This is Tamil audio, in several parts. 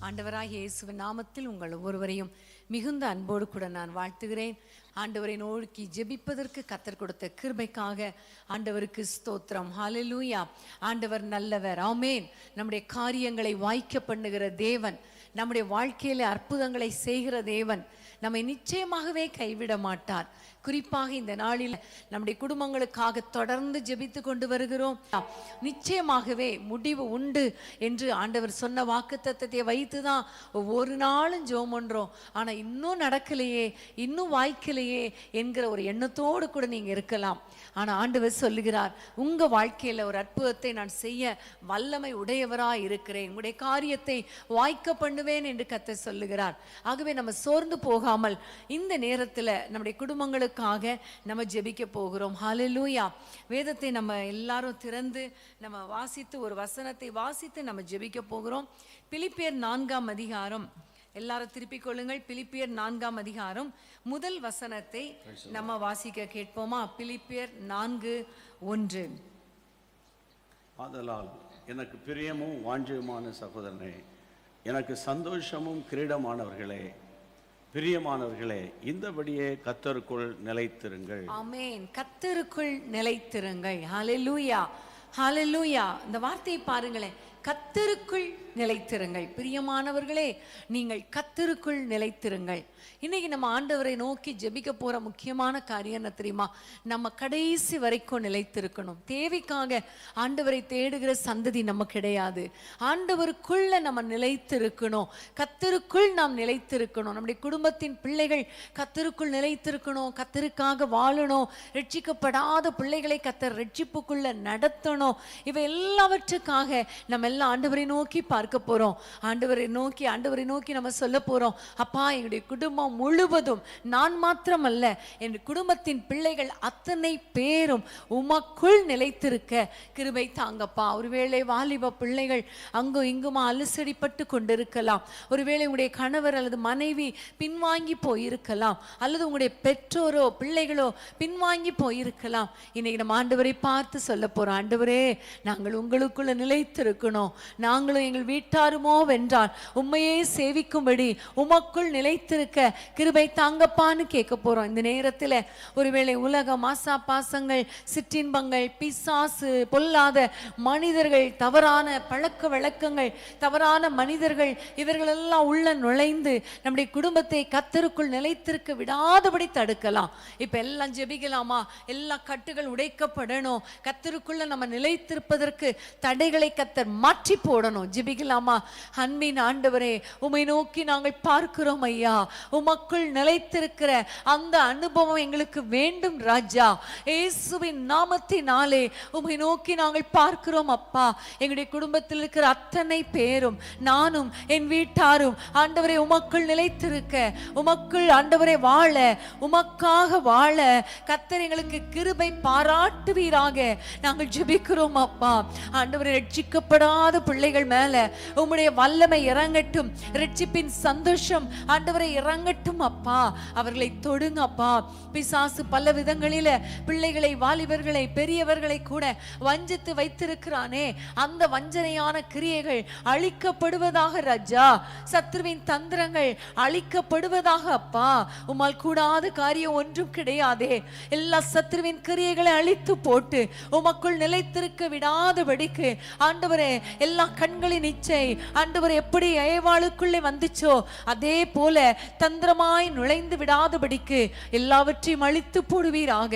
ஆண்டவராகிய இயேசுவின் நாமத்தில் உங்கள் ஒவ்வொருவரையும் மிகுந்த அன்போடு கூட நான் வாழ்த்துகிறேன். ஆண்டவரை நோக்கி ஜெபிப்பதற்கு கர்த்தர் கொடுத்த கிருபைக்காக ஆண்டவருக்கு ஸ்தோத்திரம். ஹல்லேலூயா. ஆண்டவர் நல்லவர். ஆமென். நம்முடைய காரியங்களை வாய்க்க பண்ணுகிற தேவன், நம்முடைய வாழ்க்கையில அற்புதங்களை செய்கிற தேவன் நம்மை நிச்சயமாகவே கைவிட மாட்டார். குறிப்பாக இந்த நாளில் நம்முடைய குடும்பங்களுக்காக தொடர்ந்து ஜெபித்து கொண்டு வருகிறோம். நிச்சயமாகவே முடிவு உண்டு என்று ஆண்டவர் சொன்ன வாக்குத்தத்தத்தை வைத்துதான் ஒவ்வொரு நாளும் ஜெபம் பண்றோம். ஆனா இன்னும் நடக்கலையே, இன்னும் வாய்க்கலையே என்கிற ஒரு எண்ணத்தோடு கூட நீங்க இருக்கலாம். ஆனா ஆண்டவர் சொல்லுகிறார், உங்க வாழ்க்கையில ஒரு அற்புதத்தை நான் செய்ய வல்லமை உடையவராய் இருக்கிறேன், உங்களுடைய காரியத்தை வாய்க்க பண்ணுவேன் என்று கர்த்தர் சொல்லுகிறார். ஆகவே நம்ம சோர்ந்து போகாமல் இந்த நேரத்துல நம்முடைய குடும்பங்களுக்காக நம்ம ஜெபிக்க போகிறோம். ஹல்லேலூயா. வேதத்தை நம்ம எல்லாரும் திறந்து நம்ம வாசித்து ஒரு வசனத்தை வாசித்து நம்ம ஜெபிக்க போகிறோம். பிலிப்பியர் 4ஆம் அதிகாரம், எல்லாரும் திருப்பிக் கொள்ளுங்கள். பிலிப்பியர் 4ஆம் அதிகாரம் முதல் வசனத்தை நம்ம வாசிக்க கேட்போமா? பிலிப்பியர் 4:1. ஆதலால் எனக்கு பிரியமும் வாஞ்சையுமான சகோதரனே, எனக்கு சந்தோஷமும் கிரீடமானவர்களே, பிரியமானவர்களே, இந்தபடியே கர்த்தருக்குள் நிலைத்திருங்கள். ஆமென். கர்த்தருக்குள் நிலைத்திருங்கள். ஹல்லேலூயா, ஹல்லேலூயா. இந்த வார்த்தையை பாருங்களேன், கர்த்தருக்குள் நிலைத்திருங்கள். பிரியமானவர்களே, நீங்கள் கர்த்தருக்குள் நிலைத்திருங்கள். இன்னைக்கு நம்ம ஆண்டவரை நோக்கி ஜெபிக்க போற முக்கியமான காரியம் என்ன தெரியுமா? நம்ம கடைசி வரைக்கும் நிலைத்திருக்கணும். தேவைக்காக ஆண்டவரை தேடுகிற சந்ததி நம்ம கிடையாது. ஆண்டவருக்குள்ள நம்ம நிலைத்திருக்கணும். கர்த்தருக்குள் நாம் நிலைத்திருக்கணும். நம்முடைய குடும்பத்தின் பிள்ளைகள் கர்த்தருக்குள் நிலைத்திருக்கணும். கர்த்தருக்காக வாழணும். ரட்சிக்கப்படாத பிள்ளைகளை கர்த்தர் ரட்சிப்புக்குள்ள நடத்தணும். இவை எல்லாவற்றுக்காக நம்ம எல்லாம் ஆண்டவரை நோக்கி பார்க்க போறோம். ஆண்டவரை நோக்கி நம்ம சொல்ல போறோம், அப்பா, எங்களுடைய குடும்பம் முழுவதும், நான் மாத்திரமல்ல, என் குடும்பத்தின் பிள்ளைகள் அத்தனை பேரும் உமக்குள் நிலைத்திருக்க கிருபை தாங்கப்பா. ஒருவேளை வாலிப பிள்ளைகள் அங்கும் இங்குமா அலசடிப்பட்டு கொண்டிருக்கலாம். ஒருவேளை உங்களுடைய கணவர் அல்லது மனைவி பின்வாங்கி போயிருக்கலாம், அல்லது உங்களுடைய பெற்றோரோ பிள்ளைகளோ பின்வாங்கி போயிருக்கலாம். இன்னைக்கு நம்ம ஆண்டவரை பார்த்து சொல்ல போறோம், ஆண்டவரே, நாங்கள் உங்களுக்குள்ள நிலைத்திருக்கணும். நாங்களும் எங்கள் வீட்டாருமோ வென்றால் உம்மையே சேவிக்கும்படி உமக்குள் நிலைத்திருக்க கிருபை தாங்கப்பான்னு கேட்க போறோம். இந்த நேரத்தில் ஒருவேளை உலக மாசா பாசங்கள், சிற்றின்பங்கள், பிசாசு, பொல்லாத மனிதர்கள், தவறான பழக்க வழக்கங்கள், தவறான மனிதர்கள், இவர்களெல்லாம் உள்ள நுழைந்து நம்முடைய குடும்பத்தை கர்த்தருக்குள் நிலைத்திருக்க விடாதபடி தடுக்கலாம். இப்ப எல்லாம் ஜெபிக்கலாமா? எல்லா கட்டுகள் உடைக்கப்படணும். கர்த்தருக்குள்ள நம்ம நிலைத்திருப்பதற்கு தடைகளை கர்த்தர் மாற்றி போடணும். ஜெபிக்கலாமா? அன்பின் ஆண்டவரே, உம்மை நோக்கி நாங்கள் பார்க்கிறோம் ஐயா. உமக்குள் நிலைத்திருக்கிற அந்த அனுபவம் எங்களுக்கு வேண்டும் ராஜா. இயேசுவின் நாமத்தினாலே உம்மை நோக்கி நாங்கள் பார்க்கிறோம் அப்பா. எங்களுடைய குடும்பத்தில் இருக்கிற அத்தனை பேரும், நானும் என் வீட்டாரும் ஆண்டவரே உமக்குள் நிலைத்திருக்க, உமக்குள் ஆண்டவரே வாழ, உமக்காக வாழ கர்த்தர் எங்களுக்கு கிருபை பாராட்டுவீராக நாங்கள் ஜெபிக்கிறோம் அப்பா. ஆண்டவரே, ரட்சிக்கப்படாத பிள்ளைகள் மேல உம்முடைய வல்லமை இறங்கட்டும். ரட்சிப்பின் சந்தோஷம் ஆண்டவரை இறங்கட்டும் அப்பா. அவர்களை தொடுங்க அப்பா. பிசாசு பல விதங்களில பிள்ளைகளை, வாலிபர்களை, பெரியவர்களை கூட வஞ்சித்து வைத்திருக்கிறானே, அந்த வஞ்சனையான கிரியைகள் அழிக்கப்படுவதாக ராஜா. சத்ருவின் தந்திரங்கள் அழிக்கப்படுவதாக அப்பா. உம்மால் கூடாத காரியம் ஒன்றும் கிடையாதே. எல்லா சத்ருவின் கிரியைகளை அழித்து போட்டு உமக்குள் நிலைத்திருக்க விடாதபடிக்கு ஆண்டவரே, எல்லா கண்களின் இச்சை ஆண்டவரே எப்படி ஏவாளுக்குள்ளே வந்துச்சோ அதே போல தந்திரமாய் நுழைந்து விடாதபடிக்கு எல்லாவற்றையும் அழித்து போடுவீராக.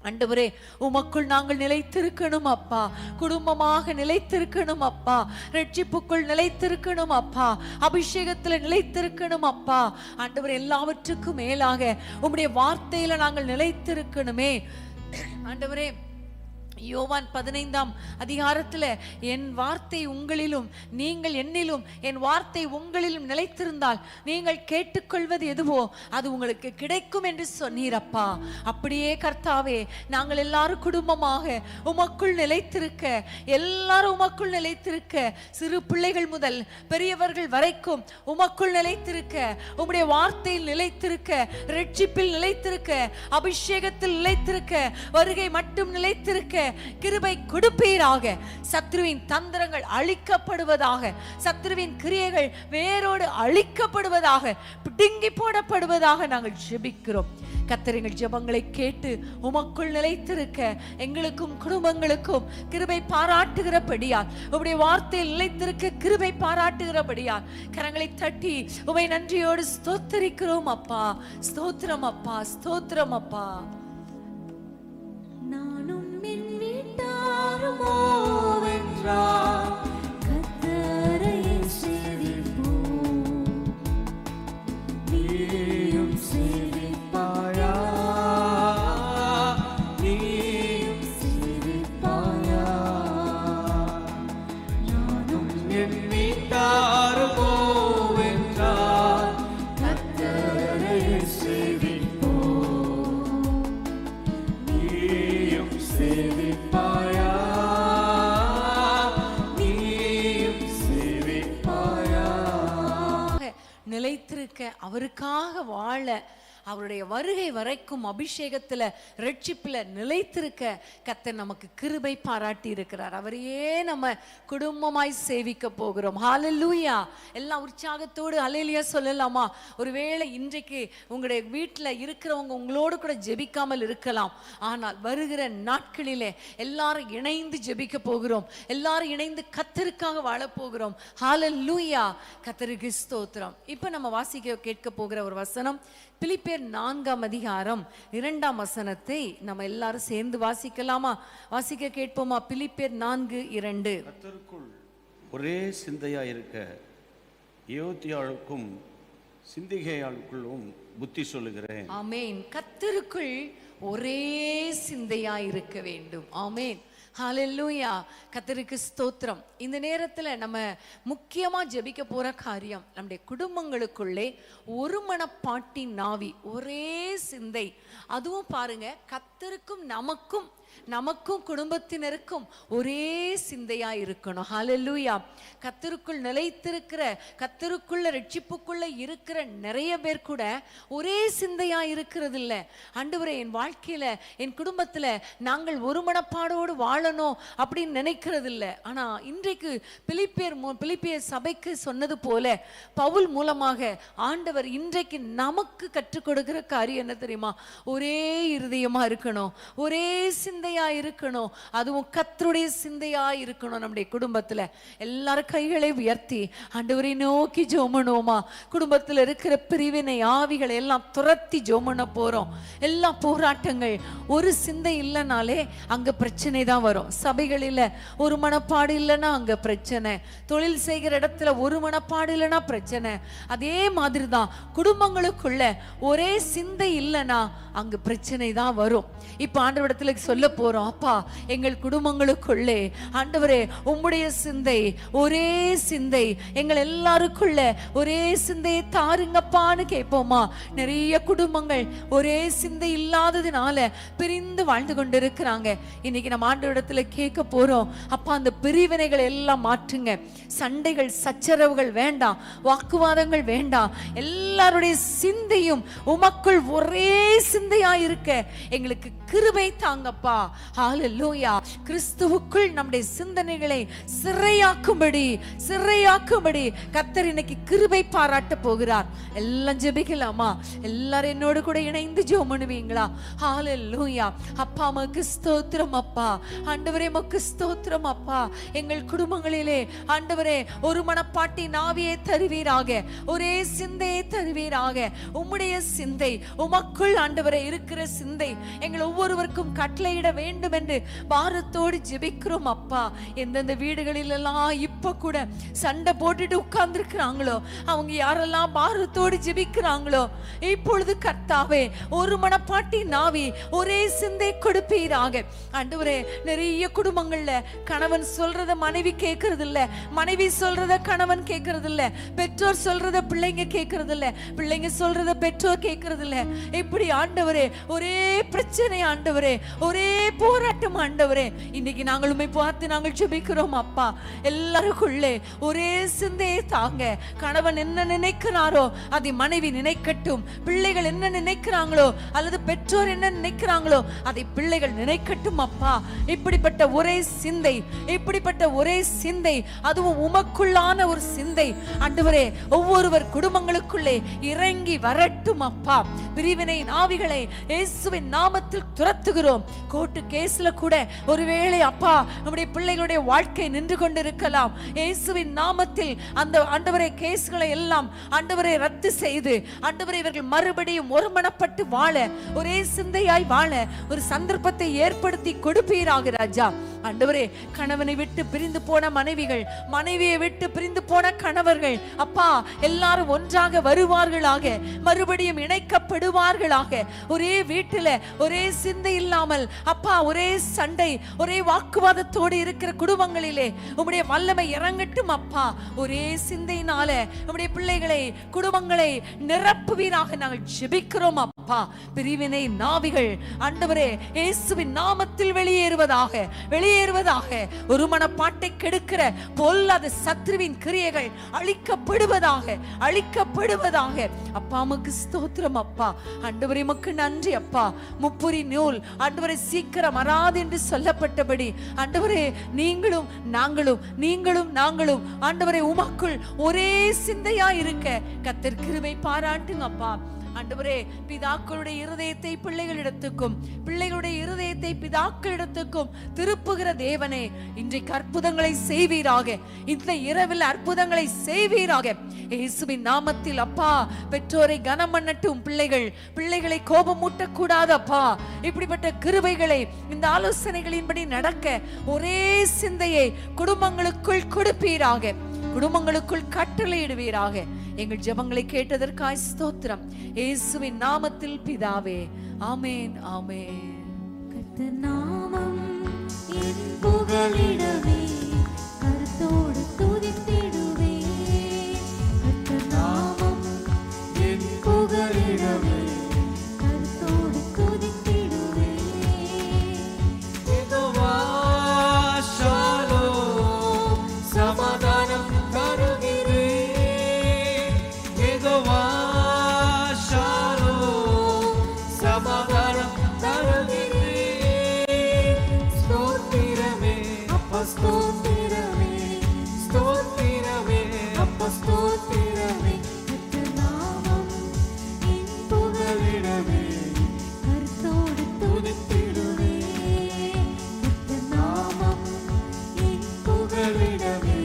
ஆண்டவரே, உமக்குள் நாங்கள் நிலைத்திருக்கணும் அப்பா. குடும்பமாக நிலைத்திருக்கணும் அப்பா. ரட்சிப்புக்குள் நிலைத்திருக்கணும் அப்பா. அபிஷேகத்துல நிலைத்திருக்கணும் அப்பா. ஆண்டவரே, எல்லாவற்றுக்கும் மேலாக உம்முடைய வார்த்தையில நாங்கள் நிலைத்திருக்கணுமே ஆண்டவரே. யோவான் 15ஆம் அதிகாரத்துல, என் வார்த்தை உங்களிலும் நீங்கள் என்னிலும் என் வார்த்தை உங்களிலும் நிலைத்திருந்தால் நீங்கள் கேட்டுக்கொள்வது எதுவோ அது உங்களுக்கு கிடைக்கும் என்று சொன்னீரப்பா. அப்படியே கர்த்தாவே, நாங்கள் எல்லாரும் குடும்பமாக உமக்குள் நிலைத்திருக்க, எல்லாரும் உமக்குள் நிலைத்திருக்க, சிறு பிள்ளைகள் முதல் பெரியவர்கள் வரைக்கும் உமக்குள் நிலைத்திருக்க, உம்முடைய வார்த்தையில் நிலைத்திருக்க, ரட்சிப்பில் நிலைத்திருக்க, அபிஷேகத்தில் நிலைத்திருக்க, வருகை மட்டும் நிலைத்திருக்க கிருபை கொடுப்பீராக. சத்ருவின் தந்திரங்கள் அழிக்கப்படுவதாக, சத்ருவின் கிரியைகள் வேரோடு அழிக்கப்படுவதாக, பிடுங்கி போடப்படுவதாக நாங்கள் ஜெபிக்கிறோம். கர்த்தர் எங்கள் ஜெபங்களை கேட்டு உமக்குள் நிலைத்திருக்க எங்களுக்கும் குடும்பங்களுக்கும் கிருபை பாராட்டுகிறபடியால், உம்முடைய வார்த்தையில் நிலைத்திருக்க கிருபை பாராட்டுகிறபடியால் கரங்களை தட்டி உம்மை நன்றியோடு ஸ்தோத்திரிக்கிறோம் அப்பா. ஸ்தோத்திரம் அப்பா, ஸ்தோத்திரம் அப்பா. நானும் என் வீட்டாருமோ வென்றார் கர்த்தரை சேவிப்போம். நீயும் சேவிப்பாயா, நீயும் சேவிப்பாயா. நானும் என் வீட்டாருமோ வென்றார் கர்த்தரை சேவிப்போம். நீயும் சேவிப்பாயா, நீயும் சேவிப்பாயா. நிலைத்திருக்க, அவருக்காக வாழ, அவருடைய வருகை வரைக்கும் அபிஷேகத்துல ரட்சிப்புல நிலைத்திருக்க கர்த்தர் நமக்கு கிருபை பாராட்டி இருக்கிறார். அவரையே நம்ம குடும்பமாய் சேவிக்க போகிறோம். ஹல்லேலூயா. எல்லாம் உற்சாகத்தோடு ஹல்லேலூயா சொல்லலாமா? ஒருவேளை இன்றைக்கு உங்களுடைய வீட்டில் இருக்கிறவங்க உங்களோடு கூட ஜெபிக்காமல் இருக்கலாம். ஆனால் வருகிற நாட்களிலே எல்லாரும் இணைந்து ஜெபிக்க போகிறோம். எல்லாரும் இணைந்து கர்த்தருக்காக வாழ போகிறோம். ஹல்லேலூயா. கர்த்தருக்கு ஸ்தோத்திரம். இப்போ நம்ம வாசிக்க கேட்க போகிற ஒரு வசனம் பிலிப்பியர் 4ஆம் அதிகாரம் 2ஆம் வசனத்தை நம்ம எல்லாரும் சேர்ந்து வாசிக்கலாமா? வாசிக்க கேட்போமா? பிலிப்பியர் 4:2. கர்த்தருக்குள் ஒரே சிந்தையா இருக்க யோத்தியாளுக்கும் சிந்திகேயாளுக்குள்ளும் புத்தி சொல்லுகிறேன். ஆமேன். கர்த்தருக்குள் ஒரே சிந்தையா இருக்க வேண்டும். ஆமேன். ஹல்லேலூயா. கர்த்தருக்கு ஸ்தோத்திரம். இந்த நேரத்துல நம்ம முக்கியமா ஜெபிக்க போற காரியம், நம்முடைய குடும்பங்களுக்குள்ளே ஒரு மனப்பாட்டின் நாவி, ஒரே சிந்தை. அதுவும் பாருங்க, கர்த்தருக்கும் நமக்கும் குடும்பத்தினருக்கும் ஒரே சிந்தையா இருக்கணும். ஹல்லேலூயா. கர்த்தருக்குள் நிலைத்திருக்கிற, கர்த்தருக்குள்ள ரட்சிப்புக்குள்ள இருக்கிற நிறைய பேர் கூட ஒரே சிந்தையா இருக்கிறது இல்ல. ஆண்டவரே, என் வாழ்க்கையில என் குடும்பத்துல நாங்கள் ஒரு மனப்பாடோடு வாழணும் அப்படின்னு நினைக்கிறது இல்ல. ஆனா இன்றைக்கு பிலிப்பியர் சபைக்கு சொன்னது போல பவுல் மூலமாக ஆண்டவர் இன்றைக்கு நமக்கு கற்றுக் கொடுக்கிற காரியம் என்ன தெரியுமா? ஒரே இருதயமா இருக்கணும், ஒரே சிந்தையா இருக்கணும், அதுவும் கர்த்தருடைய சிந்தையா இருக்கணும். நம்முடைய குடும்பத்துல எல்லாரும் கைகளை உயர்த்தி ஆண்டவரை நோக்கி ஜெபமணுமா? குடும்பத்துல இருக்கிற பிரிவினை ஆவிகளை எல்லாம் துரத்தி ஜெபமண போறோம். எல்லா போராட்டங்கள், ஒரு சிந்தை இல்லைனாலே அங்க பிரச்சனை தான் வரும். சபைகளில ஒரு மனப்பாடு இல்லைன்னா அங்க பிரச்சனை, தொழில் செய்கிற இடத்துல ஒரு மனப்பாடு இல்லைன்னா பிரச்சனை. அதே மாதிரி தான் குடும்பங்களுக்குள்ள ஒரே சிந்தை இல்லைன்னா அங்க பிரச்சனை தான் வரும். இப்ப ஆண்டவரிடத்துல சொல்ல போறோம், அப்பா எங்கள் குடும்பங்களுக்குள்ளே ஆண்டவரே உம்முடைய சிந்தை, ஒரே சிந்தை எங்கள் எல்லாருக்குள்ள ஒரே சிந்தையை தாருங்கப்பான்னு கேட்போமா? நிறைய குடும்பங்கள் ஒரே சிந்தை இல்லாததுனால பிரிந்து வாழ்ந்து கொண்டு இருக்கிறாங்க. இன்னைக்கு நம்ம ஆண்டவரிடத்துல கேட்க போறோம், அப்பா அந்த பிரிவினைகள் எல்லாம் மாற்றுங்க. சண்டைகள் சச்சரவுகள் வேண்டாம், வாக்குவாதங்கள் வேண்டாம். எல்லாருடைய சிந்தையும் உமக்குள் ஒரே சிந்தையா இருக்க எங்களுக்கு கிருபை தாங்கப்பா. ஹல்லேலூயா. கிறிஸ்துவுக்குள் நம்முடைய சிந்தனைகளை சிறையாக்கும்படி கர்த்தர் இன்னைக்கு கிருபை பாராட்ட போகிறார். எல்லாம் ஜெபிக்கலாமா? எல்லாரும் என்னோடு கூட இணைந்து ஜெபம் பண்ணுவீங்களா? ஹல்லேலூயா. அப்பா உமக்கு ஸ்தோத்திரம் அப்பா. ஆண்டவரே உமக்கு ஸ்தோத்திரம் அப்பா. எங்கள் குடும்பங்களிலே ஆண்டவரே ஒரு மனப்பாட்டி நாவியை தருவீராக, ஒரே சிந்தையை தருவீராக. உம்முடைய சிந்தை, உமக்குள் ஆண்டவரே இருக்கிற சிந்தை எங்கள் ஒவ்வொருவருக்கும் கட்டளையிட வேண்டும் என்று பாரத்தோடு ஜெபிக்கிறோம் அப்பா. எந்தெந்த வீடுகளில் எல்லாம் இப்ப கூட சண்டை போட்டுட்டு உட்கார்ந்து இருக்கிறாங்களோ, அவங்க யாரெல்லாம் பாரத்தோடு ஜெபிக்கிறாங்களோ, இப்பொழுது கர்த்தாவே ஒரு மனப்பாட்டி நாவி, ஒரே சிந்தை கொடுப்பீராக. ஆண்டவரே, நிறைய குடும்பங்கள்ல கணவன் சொல்றத மனைவி கேட்கறது இல்ல, மனைவி சொல்றத கணவன் கேட்கறது இல்ல, பெற்றோர் சொல்றத பிள்ளைங்க கேட்கறது இல்ல, பிள்ளைங்க சொல்றத பெற்றோர் கேட்கறது இல்ல. இப்படி ஆண்டவரே ஒரே பிரச்சனை, ஆண்டவரே ஒரே போராட்டம் ஆண்டவரே. இன்னைக்கு நாங்கள் உம்மை பார்த்து நாங்கள் ஜெபிக்கிறோம் அப்பா. எல்லாருக்குள்ளே ஒரே சிந்தையை தாங்க. கணவன் என்ன நினைக்கிறாரோ அதை மனைவி நினைக்கட்டும். பிள்ளைகள் என்ன நினைக்கிறாங்களோ அல்லது பெற்றோர் என்ன நினைக்கிறாங்களோ அதை பிள்ளைகள் நினைக்கட்டும் அப்பா. இப்படிப்பட்ட ஒரே சிந்தை, இப்படிப்பட்ட ஒரே சிந்தை, அதுவும் உமக்குள்ளான ஒரு சிந்தை ஆண்டவரே ஒவ்வொருவர் குடும்பங்களுக்குள்ளே இறங்கி வரட்டும் அப்பா. பிரிவினை ஆவிகளை இயேசுவின் நாமத்தில் துரத்துகிறோம். கோர்ட்டு கேஸ்ல கூட ஒருவேளை அப்பா நம்முடைய பிள்ளைகளுடைய வாழ்க்கை நின்று கொண்டிருக்கலாம். இயேசுவின் நாமத்தில் அந்த ஆண்டவரே கேஸ்களை எல்லாம் ஆண்டவரை ரத்து செய்து ஆண்டவரை இவர்கள் மறுபடியும் ஒருமனப்பட்டு வாழ, ஒரே சிந்தையாய் வாழ ஒரு சந்தர்ப்பத்தை ஏற்படுத்தி கொடுப்பீராக ராஜா. ஆண்டவரே கணவனை விட்டு பிரிந்து போன மனைவிகள், மனைவியை விட்டு பிரிந்து போன கணவர்கள் அப்பா எல்லாரும் ஒன்றாக வருவார்களாக, மறுபடியும் இணைக்கப்படுவார்களாக. ஒரே வீட்டில ஒரே சிந்தை இல்லாமல் அப்பா ஒரே சண்டை, ஒரே வாக்குவாதத்தோடு இருக்கிற குடும்பங்களிலே உம்முடைய வல்லமை இறங்கட்டும் அப்பா. ஒரே சிந்தையினால உம்முடைய பிள்ளைகளை, குடும்பங்களை நிரப்புவீராக நாங்கள் ஜெபிக்கிறோம் அப்பா. பிரிவினை நாவிகள் ஆண்டவரே இயேசுவின் நாமத்தில் வெளியேறுவதாக, வெளியேறுவதாக. ஒரு மனப்பாட்டை கெடுக்கிற பொல்லாத சத்ருவின் கிரியைகள் அழிக்கப்படுவதாக, அழிக்கப்படுவதாக. அப்பா உமக்கு ஸ்தோத்திரம் அப்பா. ஆண்டவரே உமக்கு நன்றி அப்பா. முப்புரி நூல் ஆண்டவரே சீக்கிரம் வராது என்று சொல்லப்பட்டபடி ஆண்டவரே நீங்களும் நாங்களும், நீங்களும் நாங்களும் ஆண்டவரே உமக்குள் ஒரே சிந்தையா இருக்க கர்த்தர் கிருபை பாராட்டுங்க அப்பா. ஆண்டவரே பிதாக்களுடைய இருதயத்தை பிள்ளைகளிடத்துக்கும், பிள்ளைகளுடைய இருதயத்தை பிதாக்களிடத்துக்கும் திருப்புகிற தேவனே இன்றைக்கு அற்புதங்களை செய்வீராக. இந்த இரவில் அற்புதங்களை செய்வீராக இயேசுவின் நாமத்தில் அப்பா. பெற்றோரை கனம் பண்ணட்டும் பிள்ளைகள், பிள்ளைகளை கோபம் ஊட்டக்கூடாது அப்பா. இப்படிப்பட்ட கிருபைகளை இந்த ஆலோசனைகளின்படி நடக்க ஒரே சிந்தையை குடும்பங்களுக்குள் கொடுப்பீராக, குடும்பங்களுக்குள் கட்டளையிடுவீராக. எங்கள் ஜெபங்களை கேட்டதற்காய் ஸ்தோத்திரம் இயேசுவின் நாமத்தில் பிதாவே, ஆமென், ஆமென். கர்த்தர் நாமம் என் புகழிடவே, கருத்தோடு துதித்திடுவே. கர்த்தர் நாமம் என் புகழிடவே, கருத்தோடு துதித்திடுவே. யெகோவா ஷாலோம், சமாதானம் தருகிறேன். யெகோவா ஷாலோம், சமாதானம் தருகிறேன். ஸ்தோத்திரமே அப்பா, ஸ்தோத்திரமே, ஸ்தோத்திரமே அப்பா, ஸ்தோத்திரமே. கர்த்தர் நாமம் என் புகழிடவே, கருத்தோடு துதித்திடுவே. கர்த்தர் நாமம் என் புகழிடவே,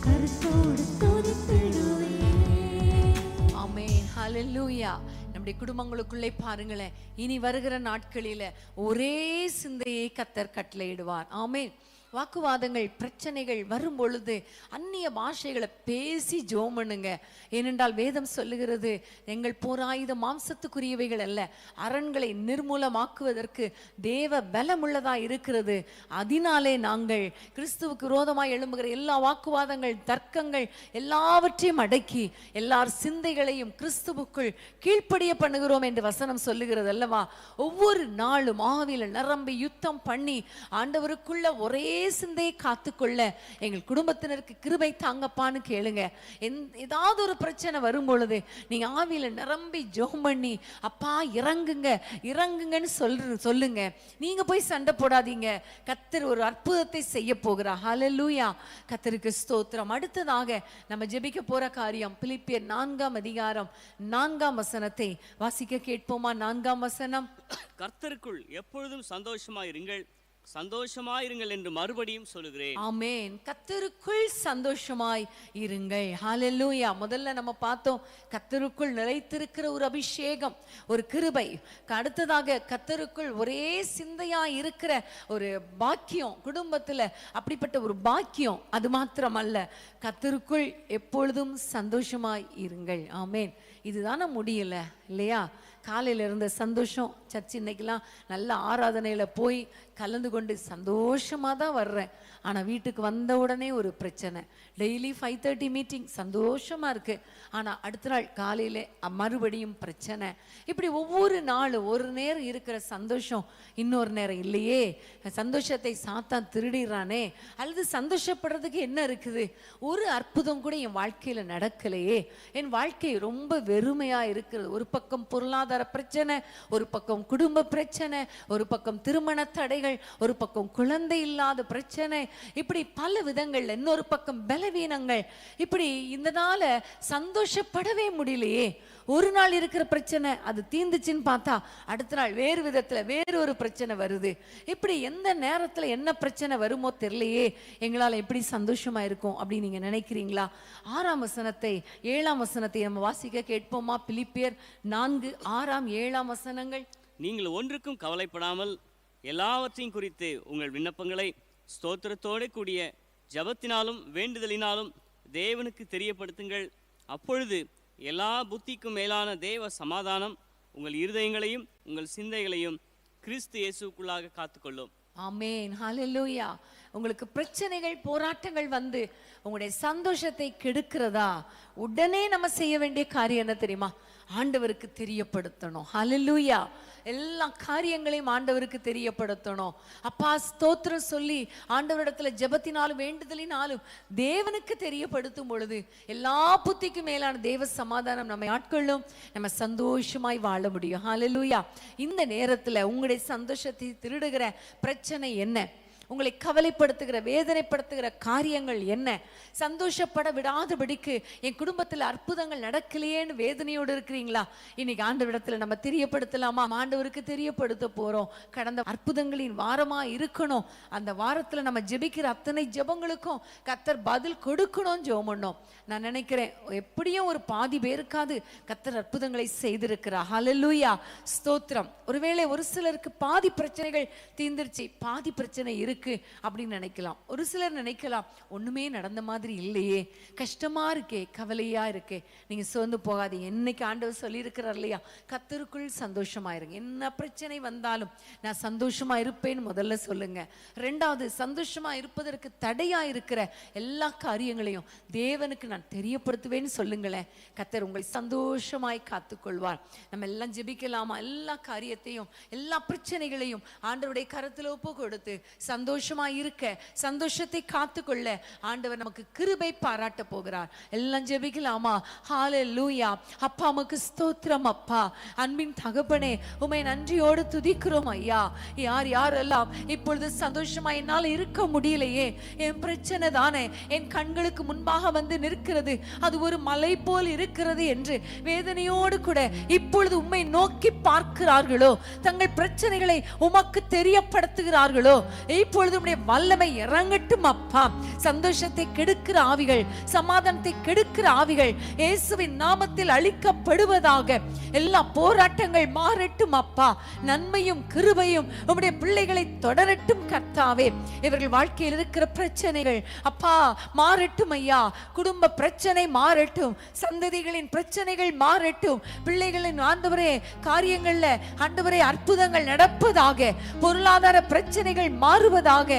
கருத்தோடு துதித்திடுவே. ஆமென், ஹல்லேலூயா. நம்முடைய குடும்பங்களுக்குள்ளே பாருங்களேன், இனி வருகிற நாட்களில ஒரே சிந்தையை கர்த்தர் கட்டளையிடுவார். ஆமென். வாக்குவாதங்கள், பிரச்சனைகள் வரும் பொழுது அந்நிய பாஷைகளை பேசி ஜெபம் பண்ணுங்க. ஏனென்றால் வேதம் சொல்லுகிறது, எங்கள் போராயுத மாம்சத்துக்குரியவைகள் அல்ல, அரண்களை நிர்மூலமாக்குவதற்கு தேவ பலமுள்ளதா இருக்கிறது. அதனாலே நாங்கள் கிறிஸ்துவுக்கு விரோதமாய் எழும்புகிற எல்லா வாக்குவாதங்கள், தர்க்கங்கள் எல்லாவற்றையும் அடக்கி எல்லார் சிந்தைகளையும் கிறிஸ்துவுக்குள் கீழ்ப்படிய பண்ணுகிறோம் என்று வசனம் சொல்லுகிறது அல்லவா. ஒவ்வொரு நாளும் ஆவியில நிரம்பி யுத்தம் பண்ணி ஆண்டவருக்குள்ள ஒரே சிந்தையை காத்துக்கொள்ள எங்கள் குடும்பத்தினருக்கு கிருபை தாங்கப்பான்னு கேளுங்க. ஏதாவது ஒரு பிரச்சனை வரும் பொழுது நீங்க ஆவியில நிரம்பி ஜெபம் பண்ணி அப்பா இறங்குங்க, இறங்குங்கன்னு சொல்லுங்க. நீங்க போய் சண்டை போடாதீங்க. கர்த்தர் ஒரு அற்புதத்தை செய்ய போகிறார். ஹல்லேலூயா, கர்த்தருக்கு ஸ்தோத்திரம். அடுத்ததாக நம்ம ஜெபிக்க போற காரியம் பிலிப்பியர் 4ஆம் அதிகாரம் 4ஆம் வசனத்தை வாசிக்க கேட்போமா? 4ஆம் வசனம். கர்த்தருக்குள் எப்பொழுதும் சந்தோஷமாயிருங்கள், சந்தோஷமாயிருங்கள் என்று மறுபடியும் சொல்லுகிறேன். ஆமென். கர்த்தருக்குள் சந்தோஷமாய் இருங்கள். ஹல்லேலூயா. முதல்ல நம்ம பார்த்தோம் கர்த்தருக்குள் நிலைத்திருக்கிற ஒரு அபிஷேகம், ஒரு கிருபை. அடுத்ததாக கர்த்தருக்குள் ஒரே சிந்தையா இருக்கிற ஒரு பாக்கியம், குடும்பத்துல அப்படிப்பட்ட ஒரு பாக்கியம். அது மாத்திரமல்ல, கர்த்தருக்குள் எப்பொழுதும் சந்தோஷமாய் இருங்கள். ஆமென். இதுதானே முடியல இல்லையா? காலையில் இருந்த சந்தோஷம், சர்ச் இன்னைக்கெல்லாம் நல்ல ஆராதனையில் போய் கலந்து கொண்டு சந்தோஷமாக தான் வர்றேன். ஆனால் வீட்டுக்கு வந்த உடனே ஒரு பிரச்சனை. டெய்லி 5:30 மீட்டிங் சந்தோஷமாக இருக்குது, ஆனால் அடுத்த நாள் காலையில் மறுபடியும் பிரச்சனை. இப்படி ஒவ்வொரு நாளும் ஒரு நேரம் இருக்கிற சந்தோஷம் இன்னொரு நேரம் இல்லையே. சந்தோஷத்தை சாத்தான் திருடிறானே, அல்லது சந்தோஷப்படுறதுக்கு என்ன இருக்குது? ஒரு அற்புதம் கூட என் வாழ்க்கையில் நடக்கலையே, என் வாழ்க்கை ரொம்ப வெறுமையாக இருக்கிறது. ஒரு பக்கம் பொருளாதார பிரச்சனை, ஒரு பக்கம் குடும்ப பிரச்சனை, ஒரு பக்கம் திருமண தடைகள், ஒரு பக்கம் குழந்தை இல்லாத பிரச்சனை, இப்படி பல விதங்கள்ல, இன்னொரு பக்கம் பலவீனங்கள். இப்படி இந்த நாள சந்தோஷப்படவே முடியலையே. ஒரு நாள் இருக்கிற பிரச்சனை அது தீந்துச்சுன்னு பார்த்தா அடுத்த நாள் வேறு விதத்துல வேறு ஒரு பிரச்சனை வருது. இப்படி எந்த நேரத்துல என்ன பிரச்சனை வருமோ தெரியலையே, எங்களால எப்படி சந்தோஷமா இருக்கும் அப்படின்னு நீங்க நினைக்கிறீங்களா? 6ஆம் வசனத்தை 7ஆம் வசனத்தை நம்ம வாசிக்க கேட்போமா? பிலிப்பியர் 4:6-7 வசனங்கள். நீங்கள் ஒன்றுக்கும் கவலைப்படாமல் எல்லாவற்றையும் குறித்து உங்கள் விண்ணப்பங்களை ஸ்தோத்திரத்தோடு கூடிய ஜபத்தினாலும் வேண்டுதலினாலும் தேவனுக்கு தெரியப்படுத்துங்கள். அப்பொழுது எல்லா புத்திக்கும் மேலான தேவ சமாதானம் உங்கள் இருதயங்களையும் உங்கள் சிந்தைகளையும் கிறிஸ்து இயேசுக்குள்ளாக காத்துக்கொள்ளும். ஆமென், ஹல்லேலூயா. உங்களுக்கு பிரச்சனைகள் போராட்டங்கள் வந்து உங்களுடைய சந்தோஷத்தை கெடுக்கிறதா? உடனே நம்ம செய்ய வேண்டிய காரியம் என்ன தெரியுமா? ஆண்டவருக்கு தெரியப்படுத்தணும். ஹல்லேலூயா. எல்லா காரியங்களையும் ஆண்டவருக்கு தெரியப்படுத்தணும். அப்பா ஸ்தோத்திரம் சொல்லி ஆண்டவரிடத்துல ஜெபத்தினாலும் வேண்டுதலினாலும் தேவனுக்கு தெரியப்படுத்தும் பொழுது எல்லா புத்திக்கும் மேலான தேவ சமாதானம் நம்மை ஆட்கொள்ளும். நம்ம சந்தோஷமாய் வாழ முடியும். ஹல்லேலூயா. இந்த நேரத்துல உங்களுடைய சந்தோஷத்தை திருடுகிற பிரச்சனை என்ன? உங்களை கவலைப்படுத்துகிற வேதனைப்படுத்துகிற காரியங்கள் என்ன? சந்தோஷப்பட விடாதபடிக்கு என் குடும்பத்தில் அற்புதங்கள் நடக்கலையேன்னு வேதனையோடு இருக்கிறீங்களா? இன்னைக்கு ஆண்டவரிடத்துல நம்ம தெரியப்படுத்தலாமா? ஆண்டவருக்கு தெரியப்படுத்த போறோம். கடந்த அற்புதங்களின் வாரமா இருக்கணும். அந்த வாரத்துல நம்ம ஜெபிக்கிற அத்தனை ஜெபங்களுக்கும் கர்த்தர் பதில் கொடுக்கணும். ஜெபம் பண்ணோம். நான் நினைக்கிறேன் எப்படியும் ஒரு பாதி பேருக்காவது கர்த்தர் அற்புதங்களை செய்திருக்கிறார். ஹல்லேலூயா, ஸ்தோத்திரம். ஒருவேளை ஒரு சிலருக்கு பாதி பிரச்சனைகள் தீர்ந்துருச்சு, பாதி பிரச்சனை இருக்கு அப்படின்னு நினைக்கலாம். ஒரு சிலர் நினைக்கலாம் ஒண்ணுமே நடந்த மாதிரி இல்லையே, கஷ்டமா இருக்கே, கவலையா இருக்கே. நீங்க சோர்ந்து போகாதீங்க. என்னைக்கு ஆண்டவர் சொல்லி இருக்கிறார் இல்லையா, கர்த்தருக்குள் சந்தோஷமா இருங்க. என்ன பிரச்சனை வந்தாலும் நான் சந்தோஷமா இருப்பேன்னு முதல்ல சொல்லுங்க. ரெண்டாவது, சந்தோஷமா இருப்பதற்கு தடையா இருக்கிற எல்லா காரியங்களையும் தேவனுக்கு நான் தெரியப்படுத்துவேன்னு சொல்லுங்களேன். கர்த்தர் உங்களை சந்தோஷமாய் காத்துக்கொள்வார். நம்ம எல்லாம் ஜெபிக்கலாமா? எல்லா காரியத்தையும் எல்லா பிரச்சனைகளையும் ஆண்டவருடைய கரத்துல ஒப்பு கொடுத்து சந்தோஷமா இருக்க, சந்தோஷத்தை காத்துக்கொள்ள ஆண்டவர் நமக்கு கிருபை பாராட்ட போகிறார். எல்லாம் ஜெபிக்கலாமா? ஹல்லேலூயா. அப்பா உமக்கு ஸ்தோத்திரம். அப்பா அன்பின் தகப்பனே, உம்மை நன்றியோடு துதிக்கிறோம் ஐயா. யார் யாரெல்லாம் இப்பொழுது சந்தோஷமா என்னால் இருக்க முடியலையே, என் பிரச்சனை தானே என் கண்களுக்கு முன்பாக வந்து நிற்கிறது, அது ஒரு மலை போல் இருக்கிறது என்று வேதனையோடு கூட இப்பொழுது உம்மை நோக்கி பார்க்கிறார்களோ, தங்கள் பிரச்சனைகளை உமக்கு தெரியப்படுத்துகிறார்களோ, இப்பொழுது உம்முடைய வல்லமை இறங்கட்டும் அப்பா. சந்தோஷத்தை கெடுக்கிற ஆவிகள், சமாதானத்தை கெடுக்கிற ஆவிகள் இயேசுவின் நாமத்தில் அழிக்கப்படுவதாக. எல்லா போராட்டங்கள் மாறட்டும் அப்பா. நன்மையும் கிருபையும் உம்முடைய பிள்ளைகளை தொடரட்டும் கர்த்தாவே. இவர்கள் வாழ்க்கையில் இருக்கிற பிரச்சனைகள் அப்பா மாறட்டும் ஐயா. குடும்ப பிரச்சனை மாறட்டும், சந்ததிகளின் பிரச்சனைகள் மாறட்டும், பிள்ளைகளின் ஆண்டவரே காரியங்கள்ல ஆண்டவரே அற்புதங்கள் நடப்பதாக, பொருளாதார பிரச்சனைகள் மாறுவதாக,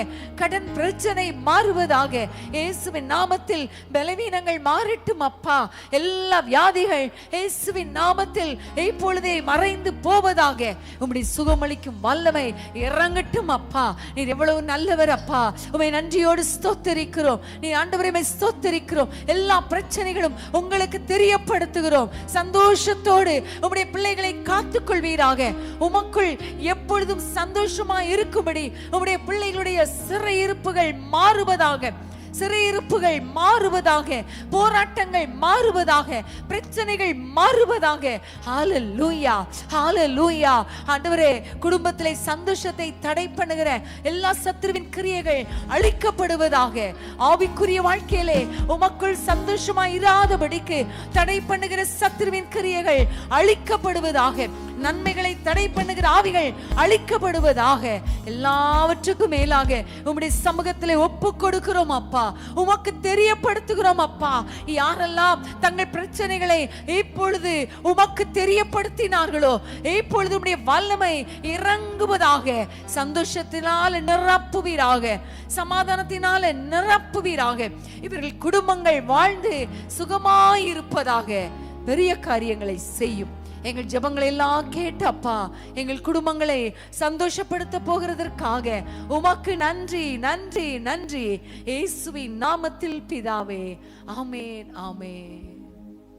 கடன் பிரச்சனை மாறுவதாக. இயேசுவின் நாமத்தில் பலவீனங்கள் மாறட்டும் அப்பா. எல்லா வியாதிகள் இயேசுவின் நாமத்தில் இப்பொழுதே மறைந்து போவதாக. உம்முடைய சுகமளிக்கும் வல்லமை இறங்கட்டும் அப்பா. நீர் எவ்வளவு நல்லவர் அப்பா. உம்மை நன்றியோடு ஸ்தோத்திரிக்கிறோம். நீ ஆண்டவரை ஸ்தோத்திரிக்கிறோம். எல்லா பிரச்சனைகளும் உங்களுக்கு தெரியப்படுத்துகிறோம். சந்தோஷத்தோடு உம்முடைய பிள்ளைகளை காத்துக்கொள்வீராக. உமக்குள் எப்பொழுதும் சந்தோஷமா இருக்கும்படி உம்முடைய பிள்ளைகளுடைய சிறையிருப்புகள் மாறுவதாக, சிறையிருப்புகள் மாறுவதாக, போராட்டங்கள் மாறுவதாக, பிரச்சனைகள் மாறுவதாக. ஹல்லேலூயா, ஹல்லேலூயா. ஆண்டவரே, குடும்பத்திலே சந்தோஷத்தை தடை பண்ணுகிற எல்லா சத்துருவின் கிரியைகள் அழிக்கப்படுவதாக. ஆவிக்குரிய வாழ்க்கையிலே உமக்குள் சந்தோஷமா இராதபடிக்கு தடை பண்ணுகிற சத்துருவின் கிரியைகள் அழிக்கப்படுவதாக. நன்மைகளை தடை பண்ணுகிற ஆவிகள் அழிக்கப்படுவதாக. எல்லாவற்றுக்கும் மேலாக உம்முடைய சமூகத்திலே ஒப்பு கொடுக்கிறோம் அப்பா. உமக்கு தெரியப்படுத்துகிறோம் அப்பா. யாரெல்லாம் தங்கள் பிரச்சனைகளை இப்பொழுது உமக்கு தெரியப்படுத்தினார்களோ, இப்பொழுது உம்முடைய வல்லமை இறங்குவதாக. சந்தோஷத்தினால் நிரப்புவீராக, சமாதானத்தினால நிரப்புவீராக. இவர்கள் குடும்பங்கள் வாழ்ந்து சுகமாயிருப்பதாக. பெரிய காரியங்களை செய்யும். எங்கள் ஜெபங்களை எல்லாம் கேட்டு அப்பா எங்கள் குடும்பங்களை சந்தோஷப்படுத்த போகிறதற்காக உமக்கு நன்றி, நன்றி, நன்றி. இயேசுவின் நாமத்தில் பிதாவே, ஆமென், ஆமென்.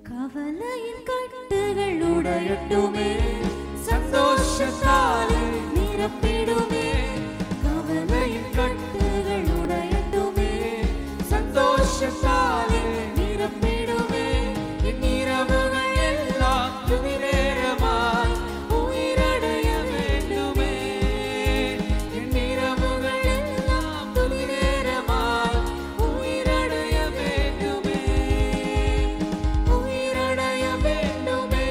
கவலையின் கட்டுகள் உடையட்டுமே, சந்தோஷத்தாலே நிரப்பிடுமே. கவலையின் கட்டுகள் உடையட்டுமே, சந்தோஷத்தாலே நிரப்பிடுமே. என் இரவுகள் எல்லாம் துதி நேரமாய் உயிரடைய வேண்டுமே. என் இரவுகள் எல்லாம் துதி நேரமாய் உயிரடைய வேண்டுமே. உயிரடைய வேண்டுமே.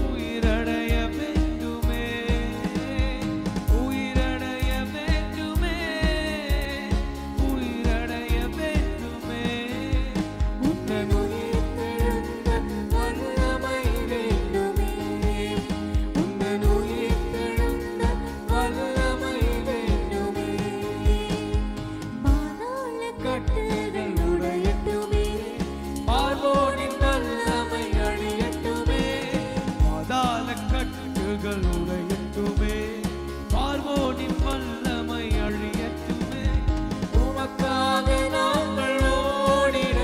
உயிரடைய வேண்டுமே. உயிரடைய வேண்டுமே. உயிரடைய வேண்டுமே. உந்தன் உயிர்த்தெழுந்த வல்லமை வேண்டுமே. உந்தன் உயிர்த்தெழுந்த வல்லமை வேண்டுமே. பாதாள கட்டுகள் உடையட்டுமே, பார்வோனின் வல்லமை அழியட்டுமே. பாதாள கட்டுகள் உடையட்டுமே. பார்வோனின் வல்லமை அழியட்டுமே. உமக்காக நாங்கள் ஓடிட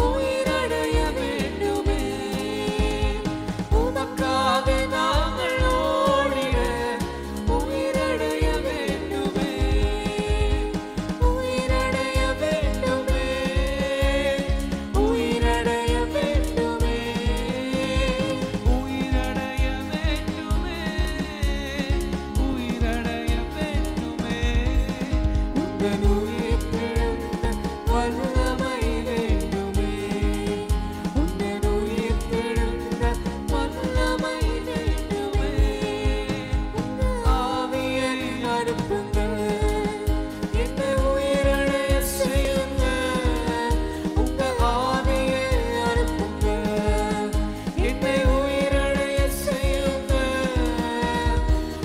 உயிரடைய வேண்டுமே. உமக்காக நாங்கள் ஓடிட உயிரடைய வேண்டுமே. உயிரடைய வேண்டுமே. உயிரடைய வேண்டுமே. உயிரடைய வேண்டுமே. உயிரடைய வேண்டுமே. உந்தன் உயிர்த்தெழுந்த வல்லமை வேண்டுமே. உந்தன் உயிர்த்தெழுந்த வல்லமை வேண்டுமே. உங்க ஆவியை அனுப்புங்க, என்னை உயிரடைய செய்யுங்க. உங்க ஆவியை அனுப்புங்க, என்னை உயிரடைய செய்யுங்க.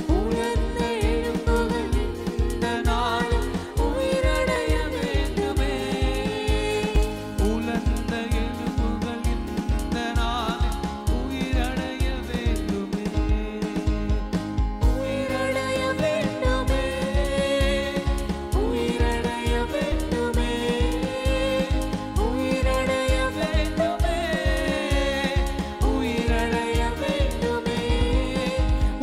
உலர்ந்த எலும்புகள் இந்த நாளில் உயிரடைய வேண்டுமே. உலர்ந்த எலும்புகள் இந்த நாளில் உயிரடைய வேண்டுமே. உயிரடைய வேண்டுமே. உயிரடைய வேண்டுமே. உயிரடைய வேண்டுமே. உயிரடைய வேண்டுமே.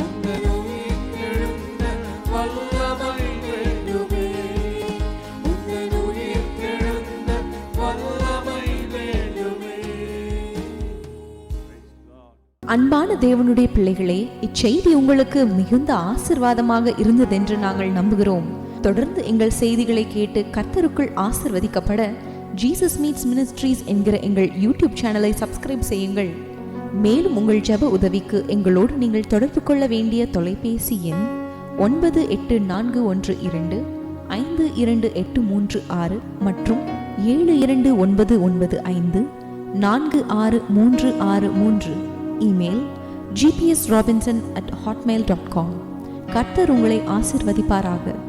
உந்தன் உயிர்த்தெழுந்த வல்லமை வேண்டுமே. உந்தன் உயிர்த்தெழுந்த வல்லமை வேண்டுமே. அன்பான தேவனுடைய பிள்ளைகளே, இச்செய்தி உங்களுக்கு மிகுந்த ஆசிர்வாதமாக இருந்ததென்று நாங்கள் நம்புகிறோம். தொடர்ந்து எங்கள் செய்திகளை கேட்டு கர்த்தருக்குள் ஆசிர்வதிக்கப்பட ஜீசஸ் மீட்ஸ் மினிஸ்ட்ரீஸ் என்கிற எங்கள் யூடியூப் சேனலை சப்ஸ்கிரைப் செய்யுங்கள். மேலும் உங்கள் ஜெப உதவிக்கு எங்களோடு நீங்கள் தொடர்பு கொள்ள வேண்டிய தொலைபேசி எண் 9842252836 மற்றும் 7299546363. Email gpsrobinson@hotmail.com. கர்த்தர் உங்களை ஆசிர்வதிப்பாராக.